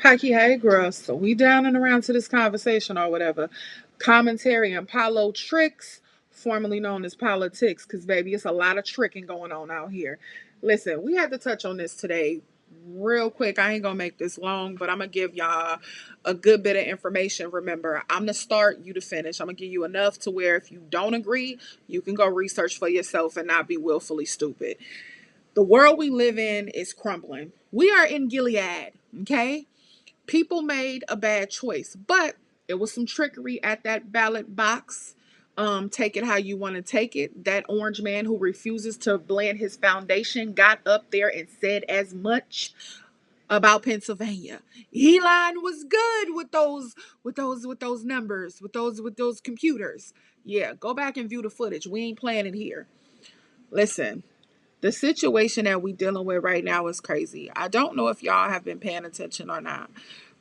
Hockey, hey girl. So we down and around to this conversation or whatever. Commentary and Paulo tricks, formerly known as politics, because baby, it's a lot of tricking going on out here. Listen, we had to touch on this today real quick. I ain't gonna make this long, but I'm gonna give y'all a good bit of information. Remember, I'm gonna start, you to finish. I'm gonna give you enough to where if you don't agree, you can go research for yourself and not be willfully stupid. The world we live in is crumbling. We are in Gilead, okay? People made a bad choice, but it was some trickery at that ballot box. Take it how you want to take it. That orange man who refuses to blend his foundation got up there and said as much about Pennsylvania. Elon was good with those numbers, with those computers. Yeah, go back and view the footage. We ain't playing it here. Listen, the situation that we dealing with right now is crazy. I don't know if y'all have been paying attention or not.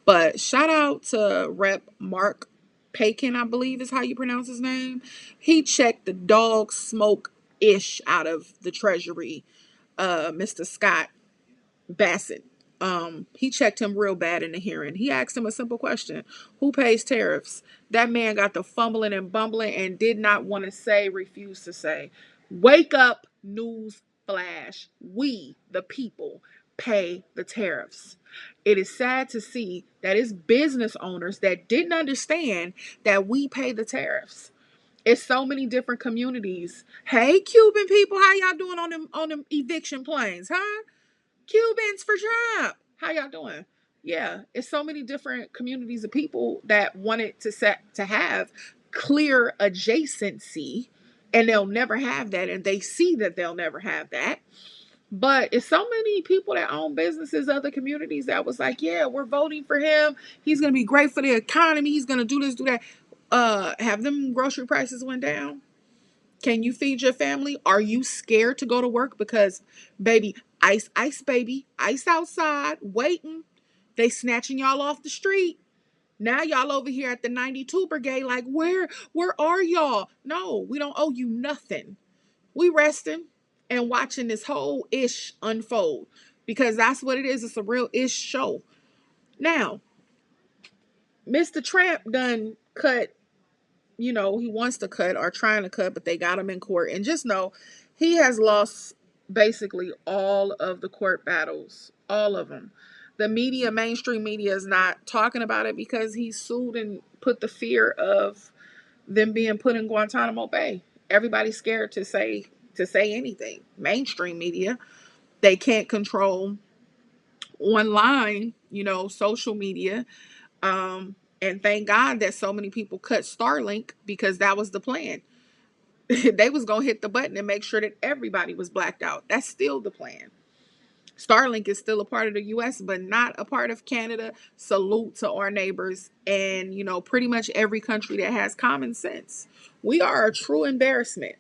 But shout out to Rep Mark Pakin, I believe is how you pronounce his name. He checked the dog smoke ish out of the Treasury, Mr. Scott Bassett. He checked him real bad in the hearing. He asked him a simple question: who pays tariffs? That man got the fumbling and bumbling and did not want to say, refused to say. Wake up, news flash. We, the people, pay the tariffs. It is sad to see that it's business owners that didn't understand that we pay the tariffs. It's so many different communities. Hey, Cuban people, how y'all doing on them eviction planes, huh? Cubans for Trump. How y'all doing? Yeah, it's so many different communities of people that wanted to have clear adjacency, and they'll never have that, and they see that they'll never have that. But it's so many people that own businesses, other communities that was like, yeah, we're voting for him. He's gonna be great for the economy. He's gonna do this, do that. Have them grocery prices went down? Can you feed your family? Are you scared to go to work? Because, baby, ice, baby, ice outside, waiting. They snatching y'all off the street. Now y'all over here at the 92 Brigade, like, where are y'all? No, we don't owe you nothing. We resting and watching this whole ish unfold because that's what it is. It's a real ish show. Now, Mr. Trump done cut, he wants to cut or trying to cut, but they got him in court. And just know he has lost basically all of the court battles, all of them. The media, mainstream media, is not talking about it because he sued and put the fear of them being put in Guantanamo Bay. Everybody's scared to say anything. Mainstream media, they can't control online, social media. And thank God that so many people cut Starlink because that was the plan. They was gonna hit the button and make sure that everybody was blacked out. That's still the plan. Starlink is still a part of the US, but not a part of Canada. Salute to our neighbors and, pretty much every country that has common sense. We are a true embarrassment.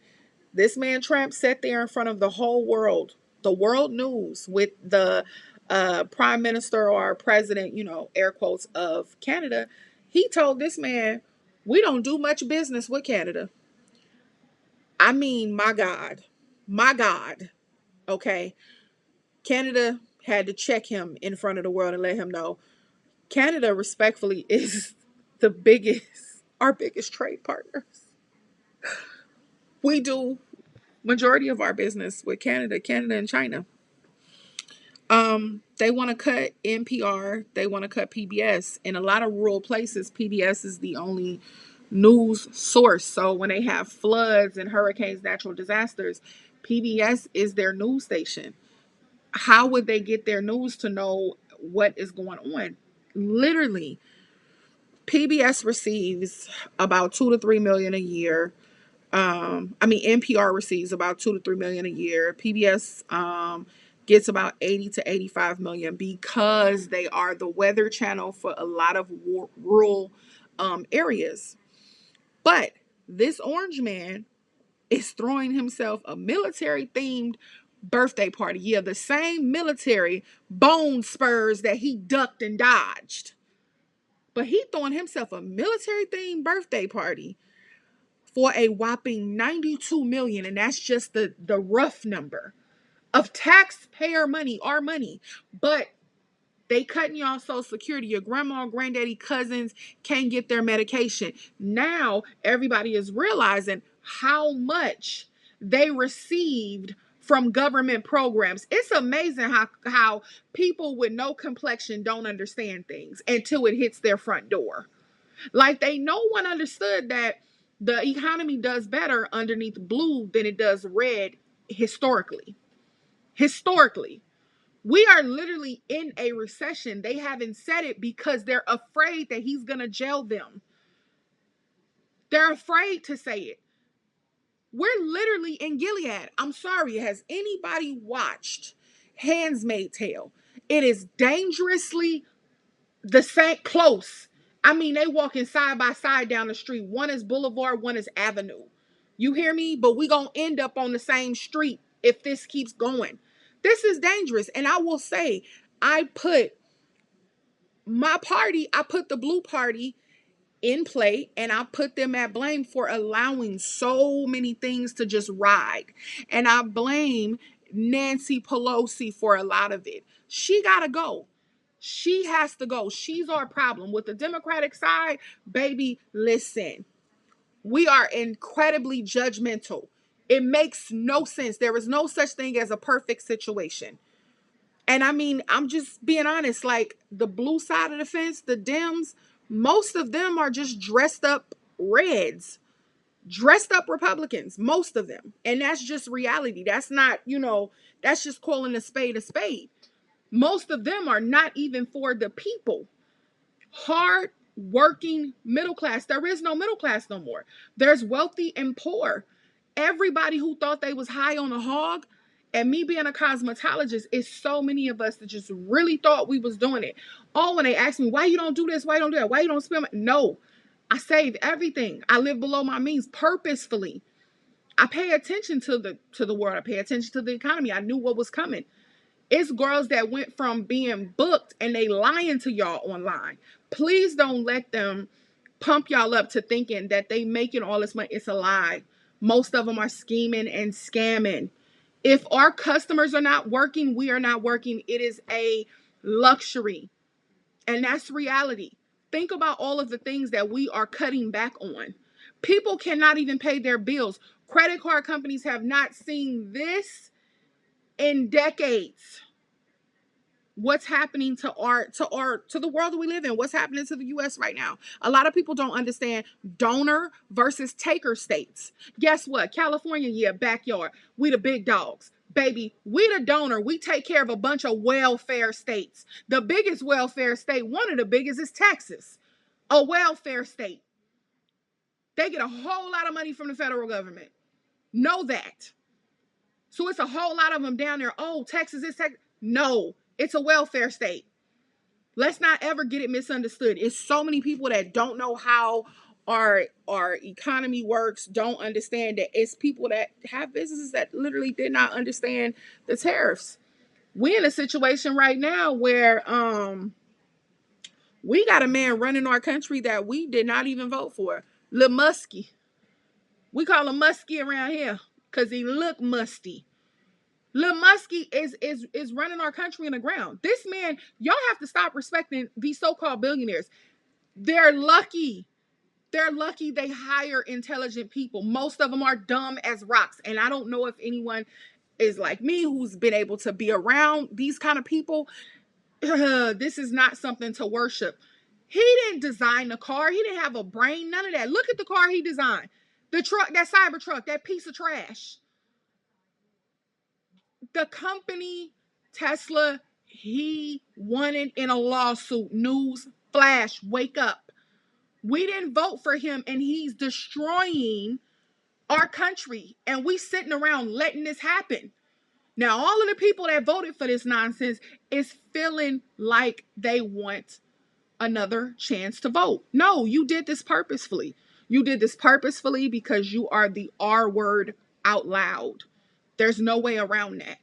This man Trump sat there in front of the whole world, the world news, with the prime minister or president, air quotes, of Canada. He told this man, we don't do much business with Canada. I mean, my God, okay. Canada had to check him in front of the world and let him know Canada respectfully is our biggest trade partners. We do majority of our business with Canada and China. They want to cut NPR, they want to cut PBS. In a lot of rural places, PBS is the only news source. So when they have floods and hurricanes, natural disasters, PBS is their news station. How would they get their news to know what is going on? Literally, PBS receives about 2 to 3 million a year. NPR receives about 2 to 3 million a year. PBS gets about 80 to 85 million because they are the weather channel for a lot of rural areas. But this orange man is throwing himself a military themed birthday party. Yeah, the same military bone spurs that he ducked and dodged. But he throwing himself a military themed birthday party for a whopping 92 million, and that's just the rough number of taxpayer money, our money. But They cutting y'all Social Security. Your grandma, granddaddy, cousins can't get their medication. Now everybody is realizing how much they received from government programs. It's amazing how people with no complexion don't understand things until it hits their front door. Like no one understood that the economy does better underneath blue than it does red historically. Historically. We are literally in a recession. They haven't said it because they're afraid that he's going to jail them. They're afraid to say it. We're literally in Gilead. I'm sorry. Has anybody watched Handmaid's Tale? It is dangerously the same close. I mean, they walking side by side down the street. One is Boulevard, one is Avenue. You hear me? But we gonna end up on the same street if this keeps going. This is dangerous. And I will say, I put I put the blue party in play, and I put them at blame for allowing so many things to just ride. And I blame Nancy Pelosi for a lot of it. She gotta go. She has to go. She's our problem. With the Democratic side, baby, listen. We are incredibly judgmental. It makes no sense. There is no such thing as a perfect situation. And I mean, I'm just being honest, like the blue side of the fence, the Dems, most of them are just dressed up reds, dressed up Republicans, most of them. And that's just reality. That's not, that's just calling a spade a spade. Most of them are not even for the people. Hard working middle class. There is no middle class no more. There's wealthy and poor. Everybody who thought they was high on a hog, and me being a cosmetologist, is so many of us that just really thought we was doing it. Oh, when they ask me, why you don't do this, why you don't do that, why you don't spend no, I saved everything. I live below my means purposefully. I pay attention to the world. I pay attention to the economy. I knew what was coming. It's girls that went from being booked and they lying to y'all online. Please don't let them pump y'all up to thinking that they making all this money. It's a lie. Most of them are scheming and scamming. If our customers are not working, we are not working. It is a luxury. And that's reality. Think about all of the things that we are cutting back on. People cannot even pay their bills. Credit card companies have not seen this in decades. What's happening to the world that we live in? What's happening to the US right now? A lot of people don't understand donor versus taker states. Guess what? California, yeah, backyard. We the big dogs. Baby, we the donor. We take care of a bunch of welfare states. The biggest welfare state, one of the biggest, is Texas. A welfare state. They get a whole lot of money from the federal government. Know that. So it's a whole lot of them down there. Oh, Texas is Texas. No, it's a welfare state. Let's not ever get it misunderstood. It's so many people that don't know how our economy works, don't understand that. It's people that have businesses that literally did not understand the tariffs. We're in a situation right now where we got a man running our country that we did not even vote for. Lil Muskie. We call him Muskie around here because he look musty. Lil Muskie is running our country in the ground. This man, y'all have to stop respecting these so-called billionaires. They're lucky. They're lucky they hire intelligent people. Most of them are dumb as rocks. And I don't know if anyone is like me who's been able to be around these kind of people. This is not something to worship. He didn't design the car. He didn't have a brain. None of that. Look at the car he designed. The truck, that Cybertruck, that piece of trash. The company Tesla, he won it in a lawsuit. News flash, wake up. We didn't vote for him, and he's destroying our country, and we sitting around letting this happen. Now, all of the people that voted for this nonsense is feeling like they want another chance to vote. No, you did this purposefully. You did this purposefully because you are the R word out loud. There's no way around that.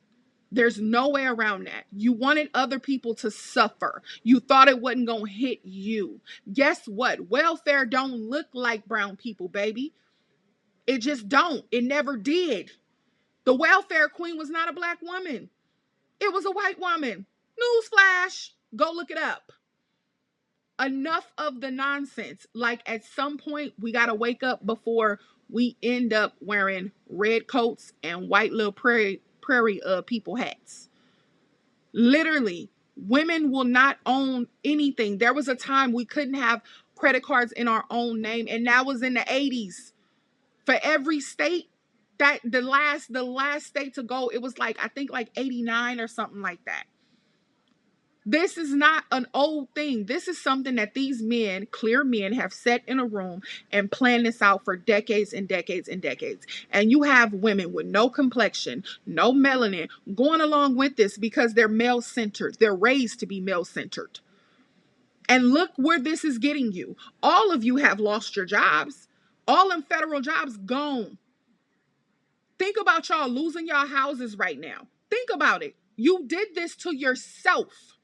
There's no way around that. You wanted other people to suffer. You thought it wasn't going to hit you. Guess what? Welfare don't look like brown people, baby. It just don't. It never did. The welfare queen was not a black woman. It was a white woman. Newsflash. Go look it up. Enough of the nonsense. Like at some point, we got to wake up before we end up wearing red coats and white little prairie people hats. Literally, women will not own anything. There was a time we couldn't have credit cards in our own name, and that was in the 80s. For every state, that the last state to go, it was like, I think like 89 or something like that. This is not an old thing. This is something that these men, clear men, have sat in a room and planned this out for decades and decades and decades. And you have women with no complexion, no melanin, going along with this because they're male centered. They're raised to be male centered. And look where this is getting you. All of you have lost your jobs. All them federal jobs gone. Think about y'all losing y'all houses right now. Think about it. You did this to yourself.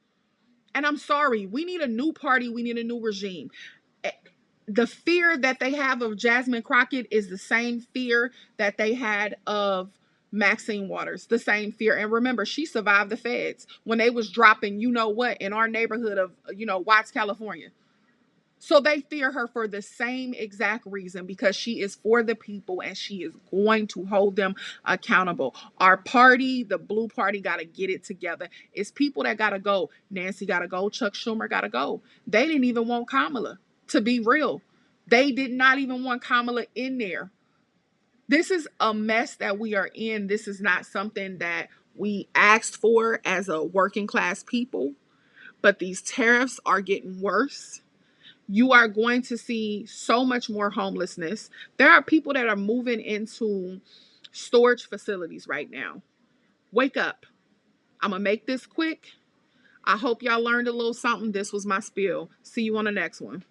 And I'm sorry, we need a new party. We need a new regime. The fear that they have of Jasmine Crockett is the same fear that they had of Maxine Waters. The same fear. And remember, she survived the feds when they was dropping, you know what, in our neighborhood of, Watts, California. So they fear her for the same exact reason, because she is for the people and she is going to hold them accountable. Our party, the Blue Party, got to get it together. It's people that got to go. Nancy got to go. Chuck Schumer got to go. They didn't even want Kamala, to be real. They did not even want Kamala in there. This is a mess that we are in. This is not something that we asked for as a working class people, but these tariffs are getting worse. You are going to see so much more homelessness. There are people that are moving into storage facilities right now. Wake up. I'm going to make this quick. I hope y'all learned a little something. This was my spiel. See you on the next one.